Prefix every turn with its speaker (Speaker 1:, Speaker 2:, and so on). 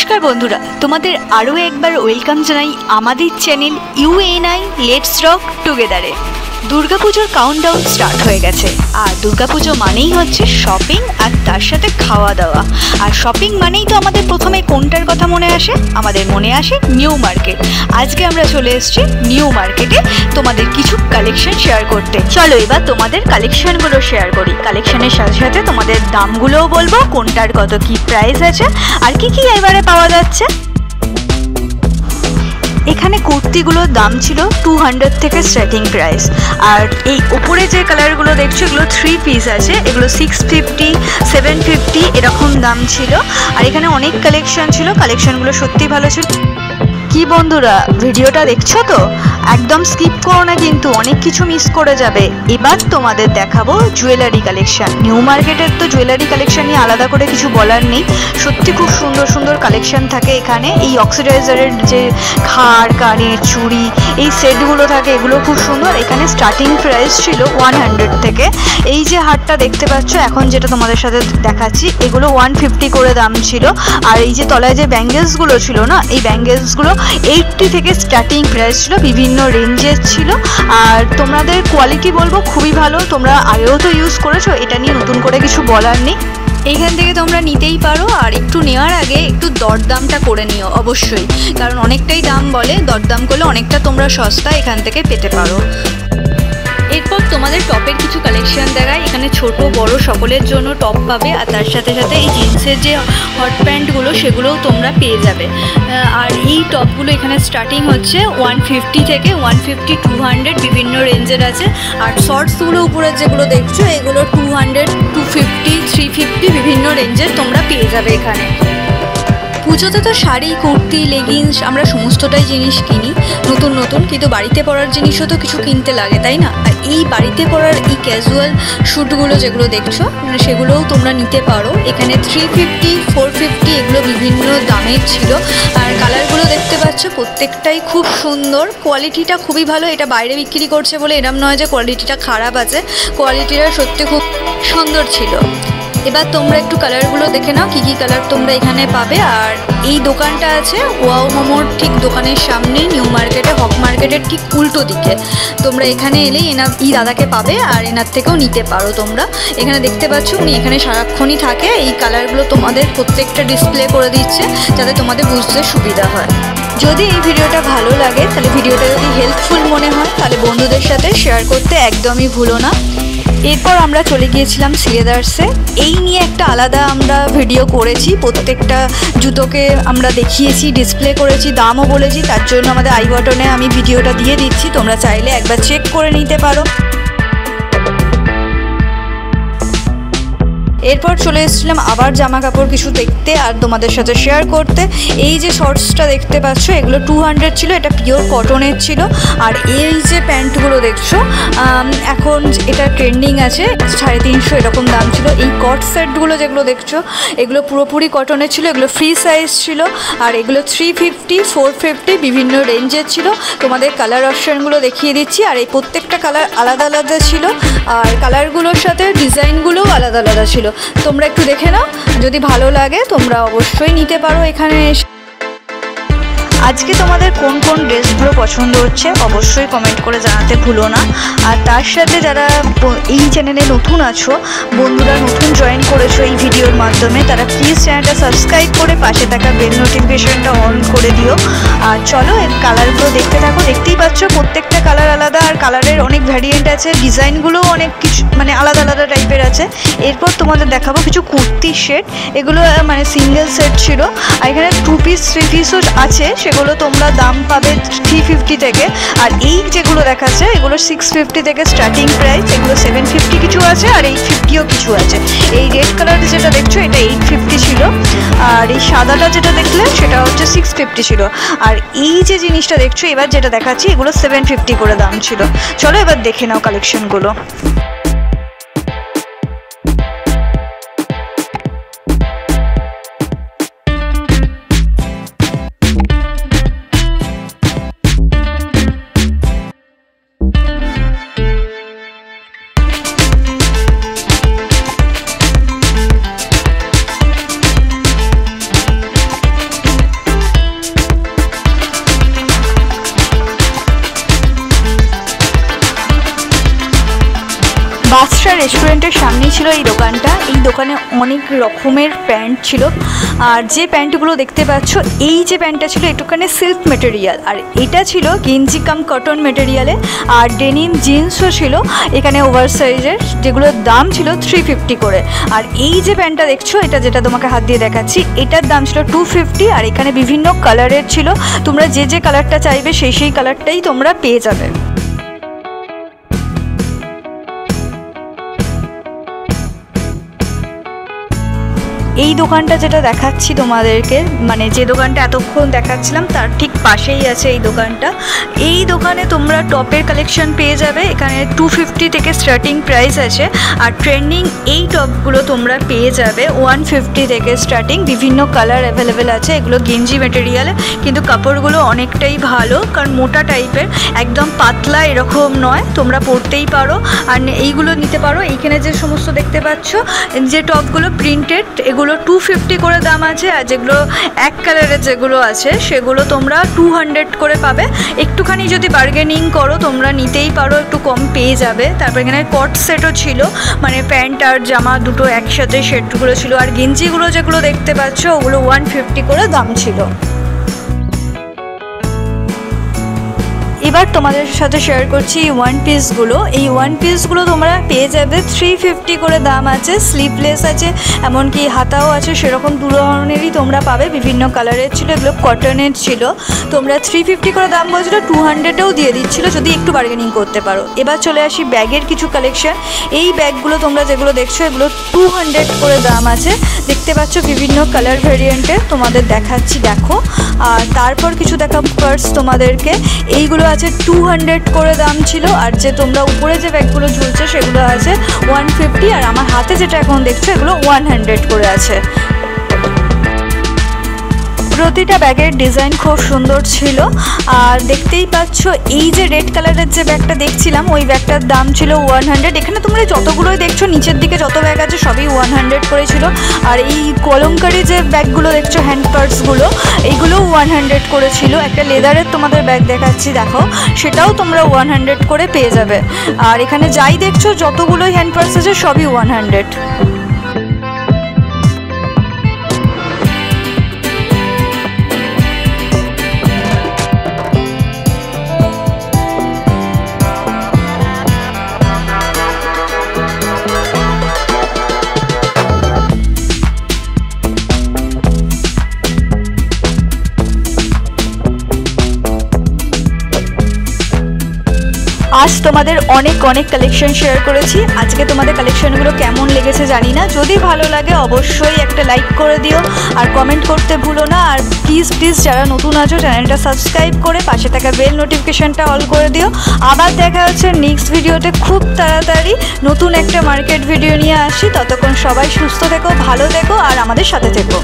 Speaker 1: নমস্কার বন্ধুরা, তোমাদের আরও একবার ওয়েলকাম জানাই আমাদের চ্যানেল ইউএনআই লেটস রক টুগেদারে। দুর্গাপুজোর কাউন্টডাউন স্টার্ট হয়ে গেছে, আর দুর্গাপুজো মানেই হচ্ছে শপিং আর তার সাথে খাওয়া দাওয়া। আর শপিং মানেই তো আমাদের প্রথমে কোনটার কথা মনে আসে? আমাদের মনে আসে নিউ মার্কেট। আজকে আমরা চলে এসেছি নিউ মার্কেটে তোমাদের কিছু কালেকশন শেয়ার করতে। চলো এবার তোমাদের কালেকশনগুলো শেয়ার করি। কালেকশনের সাথে সাথে তোমাদের দামগুলোও বলবো, কোনটার কত কি প্রাইস আছে আর কি কি এবারে পাওয়া যাচ্ছে। এখানে কুর্তিগুলোর দাম ছিল 200 থেকে স্টার্টিং প্রাইস। আর এই উপরে যে কালারগুলো দেখছো এগুলো 3 পিস আছে, এগুলো 650, 750 এরকম দাম ছিল। আর এখানে অনেক কালেকশন ছিল, কালেকশনগুলো সত্যি ভালো ছিল। কি বন্ধুরা, ভিডিওটা দেখছো তো? একদম স্কিপ করো না, কিন্তু অনেক কিছু মিস করে যাবে। এবার তোমাদের দেখাবো জুয়েলারি কালেকশন। নিউ মার্কেটের তো জুয়েলারি কালেকশন নিয়ে আলাদা করে কিছু বলার নেই, সত্যি খুব সুন্দর সুন্দর কালেকশন থাকে এখানে। এই অক্সিডাইজারের যে খাড়, কানের চুড়ি, এই সেটগুলো থাকে, এগুলো খুব সুন্দর। এখানে স্টার্টিং প্রাইস ছিল 100 থেকে। এই যে হারটা দেখতে পাচ্ছ এখন যেটা তোমাদের সাথে দেখাচ্ছি, এগুলো 150 করে দাম ছিল। আর এই যে তলায় যে ব্যাঙ্গেলসগুলো ছিল না, এই ব্যাঙ্গেলসগুলো 80 থেকে স্টার্টিং প্রাইস ছিল, বিভিন্ন রেঞ্জের ছিল। আর তোমাদের কোয়ালিটি বলবো খুবই ভালো, তোমরা আগেও তো ইউজ করেছো, এটা নিয়ে নতুন করে কিছু বলার নেই। এইখান থেকে তোমরা নিতেই পারো। আর একটু নেওয়ার আগে একটু দরদামটা করে নিও অবশ্যই, কারণ অনেকটাই দাম বলে, দরদাম করলে অনেকটা তোমরা সস্তা এখান থেকে পেতে পারো। এরপর তোমাদের টপের কিছু কালেকশন দেখায়। এখানে ছোট বড় সকলের জন্য টপ পাবে, আর তার সাথে সাথে এই জিন্সের যে হট প্যান্টগুলো সেগুলোও তোমরা পেয়ে যাবে। আর এই টপগুলো এখানে স্টার্টিং হচ্ছে 150 থেকে 150, 200 বিভিন্ন রেঞ্জের আছে। আর শর্টসগুলো উপরের যেগুলো দেখছো এগুলো 200, 250, 350 বিভিন্ন রেঞ্জের তোমরা পেয়ে যাবে এখানে। পুজোতে তো শাড়ি, কুর্তি, লেগিংস আমরা সমস্তটাই জিনিস কিনি নতুন নতুন, কিন্তু বাড়িতে পরার জিনিসও তো কিছু কিনতে লাগে, তাই না? আর এই বাড়িতে পরার এই ক্যাজুয়াল শ্যুটগুলো যেগুলো দেখছো সেগুলোও তোমরা নিতে পারো। এখানে 350, 450 এগুলো বিভিন্ন দামের ছিল। আর কালারগুলো দেখতে পাচ্ছ প্রত্যেকটাই খুব সুন্দর, কোয়ালিটিটা খুবই ভালো। এটা বাইরে বিক্রি করছে বলে এরম নয় যে কোয়ালিটিটা খারাপ আছে, কোয়ালিটিটা সত্যি খুব সুন্দর ছিল। এবার তোমরা একটু কালারগুলো দেখে নাও, কী কী কালার তোমরা এখানে পাবে। আর এই দোকানটা আছে ওয়াও মোমোর ঠিক দোকানের সামনে, নিউ মার্কেটে, হক মার্কেটের ঠিক উল্টো দিকে। তোমরা এখানে এলেই এই দাদাকে পাবে, আর এনার থেকেও নিতে পারো তোমরা। এখানে দেখতে পাচ্ছ উনি এখানে সারাক্ষণই থাকে। এই কালারগুলো তোমাদের প্রত্যেকটা ডিসপ্লে করে দিচ্ছে যাতে তোমাদের বুঝতে সুবিধা হয়। যদি এই ভিডিওটা ভালো লাগে, তাহলে ভিডিওটা যদি হেল্পফুল মনে হয় তাহলে বন্ধুদের সাথে শেয়ার করতে একদমই ভুলো না। এরপর আমরা চলে গিয়েছিলাম সিলেদার্সে। এই নিয়ে একটা আলাদা আমরা ভিডিও করেছি, প্রত্যেকটা জুতোকে আমরা দেখিয়েছি, ডিসপ্লে করেছি, দামও বলেছি। তার জন্য আমাদের আই বাটনে আমি ভিডিওটা দিয়ে দিচ্ছি, তোমরা চাইলে একবার চেক করে নিতে পারো। এরপর চলে এসেছিলাম আবার জামা কাপড় কিছু দেখতে আর তোমাদের সাথে শেয়ার করতে। এই যে শর্টসটা দেখতে পাচ্ছ এগুলো 200 ছিল, এটা পিওর কটনের ছিল। আর এই যে প্যান্টগুলো দেখছো এখন এটা ট্রেন্ডিং আছে, 350 এরকম দাম ছিল। এই কট সেটগুলো যেগুলো দেখছো এগুলো পুরোপুরি কটনের ছিল, এগুলো ফ্রি সাইজ ছিল। আর এগুলো 350, 450 বিভিন্ন রেঞ্জের ছিল। তোমাদের কালার অপশানগুলো দেখিয়ে দিচ্ছি। আর এই প্রত্যেকটা কালার আলাদা আলাদা ছিল, আর কালারগুলোর সাথে ডিজাইনগুলোও আলাদা আলাদা ছিল। তোমরা একটু দেখে নাও, যদি ভালো লাগে তোমরা অবশ্যই নিতে পারো এখানে এসে। আজকে তোমাদের কোন কোন ড্রেসগুলো পছন্দ হচ্ছে অবশ্যই কমেন্ট করে জানাতে ভুলো না। আর তার সাথে যারা এই চ্যানেলে নতুন আছো, বন্ধুরা নতুন জয়েন করেছো এই ভিডিওর মাধ্যমে, তারা প্লিজ চ্যানেলটা সাবস্ক্রাইব করে পাশে থাকা বেল নোটিফিকেশনটা অন করে দিও। আর চলো এর কালারগুলো দেখতে থাকো। দেখতেই পাচ্ছ প্রত্যেকটা কালার আলাদা, আর কালারের অনেক ভ্যারিয়েন্ট আছে, ডিজাইনগুলোও অনেক কিছু মানে আলাদা আলাদা টাইপের আছে। এরপর তোমাদের দেখাবো কিছু কুর্তি সেট, এগুলো মানে সিঙ্গেল সেট ছিল। আর এখানে 2 পিস 3 পিসও আছে, সেগুলো তোমরা দাম পাবে 350 থেকে। আর এই যেগুলো দেখাচ্ছে এগুলো 650 থেকে স্টার্টিং প্রাইস, এগুলো 750 কিছু আছে, আর 850ও কিছু আছে। এই রেড কালারের যেটা দেখছো এটা 850 ছিল, আর এই সাদাটা যেটা দেখলে সেটা হচ্ছে 650 ছিল। আর এই যে জিনিসটা দেখছো এবার যেটা দেখাচ্ছি এগুলো 750 করে দাম ছিল। চলো এবার দেখে নাও কালেকশনগুলো। স্টার রেস্টুরেন্টের সামনেই ছিল এই দোকানটা। এই দোকানে অনেক রকমের প্যান্ট ছিল, আর যে প্যান্টগুলো দেখতে পাচ্ছ, এই যে প্যান্টটা ছিল এটুখানে সিল্ক মেটেরিয়াল, আর এটা ছিল গেঞ্জি কাম কটন মেটেরিয়ালে, আর ডেনিম জিন্সও ছিল এখানে ওভার সাইজের, যেগুলোর দাম ছিল 350 করে। আর এই যে প্যান্টটা দেখছো, এটা যেটা তোমাকে হাত দিয়ে দেখাচ্ছি, এটার দাম ছিল 250, আর এখানে বিভিন্ন কালারের ছিল। তোমরা যে যে কালারটা চাইবে সেই কালারটাই তোমরা পেয়ে যাবে। এই দোকানটা যেটা দেখাচ্ছি তোমাদেরকে, মানে যে দোকানটা এতক্ষণ দেখাচ্ছিলাম তার ঠিক পাশেই আছে এই দোকানটা। এই দোকানে তোমরা টপের কালেকশন পেয়ে যাবে। এখানে 250 থেকে স্টার্টিং প্রাইস আছে, আর ট্রেন্ডিং এই টপগুলো তোমরা পেয়ে যাবে 150 থেকে স্টার্টিং। বিভিন্ন কালার অ্যাভেলেবেল আছে। এগুলো গেঞ্জি মেটেরিয়াল, কিন্তু কাপড়গুলো অনেকটাই ভালো, কারণ মোটা টাইপের, একদম পাতলা এরকম নয়, তোমরা পরতেই পারো। আর এইগুলো নিতে পারো। এইখানে যে সমস্ত দেখতে পাচ্ছ যে টপগুলো প্রিন্টেড, এগুলো 250 করে দাম আছে, আর যেগুলো এক কালারের যেগুলো আছে সেগুলো তোমরা 200 করে পাবে। একটুখানি যদি বার্গেনিং করো তোমরা নিতেই পারো, একটু কম পেয়ে যাবে। তারপর এখানে কট সেটও ছিল, মানে প্যান্ট আর জামা দুটো একসাথে সেটগুলো ছিল। আর গেঞ্জিগুলো যেগুলো দেখতে পাচ্ছ ওগুলো 150 করে দাম ছিল। এবার তোমাদের সাথে শেয়ার করছি ওয়ান পিসগুলো। এই ওয়ান পিসগুলো তোমরা পেয়ে যাবে 350 করে দাম আছে। স্লিভলেস আছে, এমনকি হাতাও আছে, সেরকম দু ধরনেরই তোমরা পাবে। বিভিন্ন কালারের ছিল, এগুলো কটনের ছিল। তোমরা 350 করে দাম বলছিল, 200-এও দিয়ে দিচ্ছিল যদি একটু বার্গেনিং করতে পারো। এবার চলে আসি ব্যাগের কিছু কালেকশন। এই ব্যাগগুলো তোমরা যেগুলো দেখছো এগুলো 200 করে দাম আছে। দেখতে পাচ্ছ বিভিন্ন কালার ভেরিয়েন্টের, তোমাদের দেখাচ্ছি, দেখো। আর তারপর কিছু দেখা পার্স তোমাদেরকে, এইগুলো আছে 200 করে দাম ছিল। আর যে তোমরা উপরে যে ব্যাগগুলো ঝুলছে সেগুলো আছে 150, আর আমার হাতে যেটা এখন দেখছো এগুলো 100 করে আছে। প্রতিটা ব্যাগের ডিজাইন খুব সুন্দর ছিল। আর দেখতেই পাচ্ছ এই যে রেড কালারের যে ব্যাগটা দেখছিলাম, ওই ব্যাগটার দাম ছিল 100। এখানে তোমরা যতগুলোই দেখছো নিচের দিকে যত ব্যাগ আছে সবই 100 করে ছিল। আর এই কলমকারি যে ব্যাগগুলো দেখছো, হ্যান্ড পার্সগুলো, এইগুলোও 100 করে ছিল। একটা লেদারের তোমাদের ব্যাগ দেখাচ্ছি, দেখো, সেটাও তোমরা 100 করে পেয়ে যাবে। আর এখানে যাই দেখছো যতগুলোই হ্যান্ড পার্স আছে সবই 100। আজ তোমাদের অনেক কালেকশন শেয়ার করেছি। আজকে তোমাদের কালেকশনগুলো কেমন লেগেছে জানি না। যদি ভালো লাগে অবশ্যই একটা লাইক করে দিও, আর কমেন্ট করতে ভুলো না। আর প্লিজ যারা নতুন আছো চ্যানেলটা সাবস্ক্রাইব করে পাশে থাকা বেল নোটিফিকেশনটা অল করে দিও। আবার দেখা হচ্ছে নেক্সট ভিডিওতে খুব তাড়াতাড়ি নতুন একটা মার্কেট ভিডিও নিয়ে আসি। ততক্ষণ সবাই সুস্থ থেকো, ভালো থেকো, আর আমাদের সাথে থেকো।